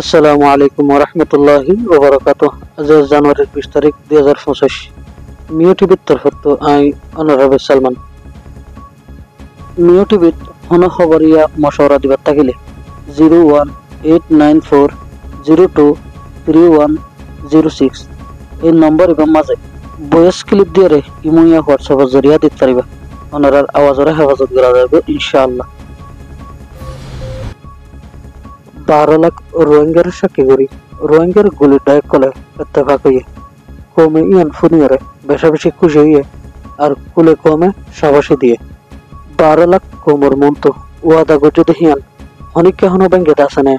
আসসালামু আলাইকুম ওরহমতুল্লাহি ওবরাকাতুহ। আজ জানুয়ারির 20 তারিখ 2025 মিও টিভির তরফত আই অনারবে সালমান মিও টিভিত হন খবরিয়া মশওরা দিবার থাকিলে 01892023106 এই নম্বর এবং মাঝে ভয়েস ক্লিপ দিয়ে ইমুইয়া হোয়াটসঅ্যাপের জরিয়া দিতে পারিবা। ওনারার আওয়াজের হেফাজত করা যাবে ইনশাআল্লাহ। 12 লাখ রোহিঙ্গার সাক্ষী করি রোহিঙ্গার গুলি ডায়ক কলে ইত্তেফাক হইয়ে কমে ইয়ান ফুনিয়রে বেশা বেশি খুশি হইয়ে আর কুলে কমে সাবাসী দিয়ে 12 লাখ কোমর মন্ত ওয়াদা গজু দেহিয়ান হনিকে হন ব্যাঙ্গে দাসনে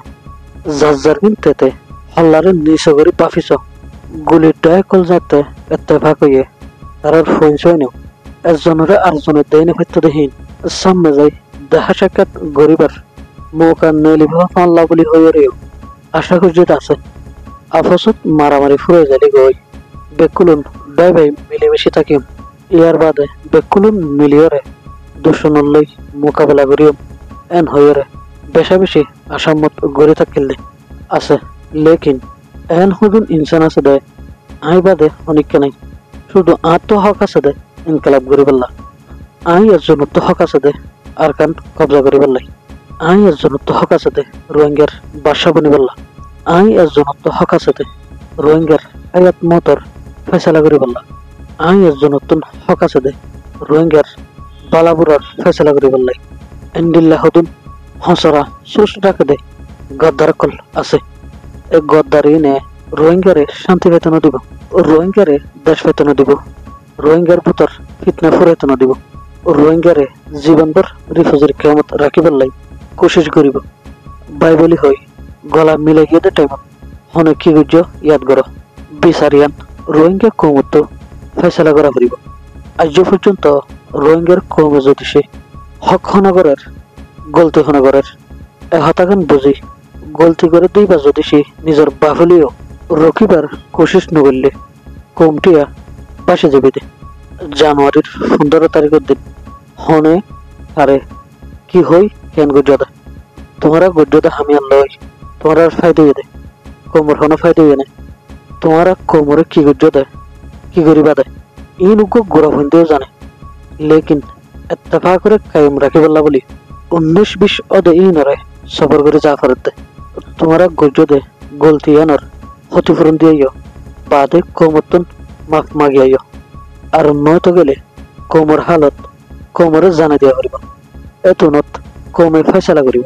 জাজ্জার কিনতেতে হল্লারে নিসগরি পাফিস গুলি ডায়ক কল যাতে ইত্তেফাক হইয়ে তারার ফোন ছয়নেও একজনের আরেকজনের দেয়নে ফেত্ত দেহীন সামনে যাই দেখা সাক্ষাৎ গরিবার মৌকা নেলিভ ফাল্লা বলি হয়ে রেও আশা করজিত আছে আফসত মারামারি ফুরে যালি গই বেকুলুন বাই বাই মিলেমিশে থাকিম ইয়ার বাদে বেকুলুন মিলিয়রে দুশনলই মোকাবেলা করিম এন হইরে বেশা বেশি আসামত গড়ে থাকিলে আছে লেকিন এন হুদুন ইনসান আছে দে আই বাদে অনেককে নাই শুধু আত্ম হক আছে দে ইনকালাব করি পাল্লা আই একজন তো হক আছে দে আর কান কবজা করি পাল্লাই আই একজন তো হক আছে দে রোহিঙ্গার বাসা বনি পাল্লা আই একজন তো হক আছে দে রোহিঙ্গার আয়াত মতর ফেসলা করি পাল্লা আই একজন তো হক আছে দে রোহিঙ্গার বালাবুরার ফেসলা করি পাল্লাই এন্ডিল্লা হদুন হসরা সুস ডাকে দে গদ্দার কল আছে এ গদ্দার ইনে রোহিঙ্গারে শান্তি বেতন দিব রোহিঙ্গারে দেশ বেতন দিব রোহিঙ্গার ভুতর ফিতনা ফুরাইতন দিব রোহিঙ্গারে জীবনভর রিফিউজির কেয়ামত রাখিবার লাই কোশিশ করিব বাইবলি হই গলা মিলে গিয়ে দে টাইম হনে কি গুজ্জ ইয়াদ গর বিচারিয়ান রোহিঙ্গা কৌমত্ব ফেসলা করা করিব আজ পর্যন্ত রোহিঙ্গার কৌম যদি সে হক হনগরের গলতি হনগরের এ হতাগান বুঝি গলতি করে দুইবার যদি সে নিজের বাফলিও রকিবার কোশিশ নগরলে কমটিয়া বাসে যাবে দে জানুয়ারির 15 তারিখের দিন হনে আরে কি হই কেন গুজ্জদা তোমারা গুজ্জদা আমি আল্লাহ তোমার ফায়দা দে কোমর হনে ফায়দা না তোমারা কোমরে কি গুজ্জদা কি করিবা দে ইন উগ্র গোড়া হইতেও জানে লেকিন ইত্তেফাক করে কায়েম রাখি বললা বলি 19-20 অদে ইনরে সবর করে যা ফরতে তোমারা গুজ্জদে গলতি আনর ক্ষতিপূরণ দিয়াইও বাদে কোমতন মাফ মাগিয়াইও আর নয়তো গেলে কোমর হালত কোমরে জানা দিয়া করিব এতনত কমে ফয়সালা করিব।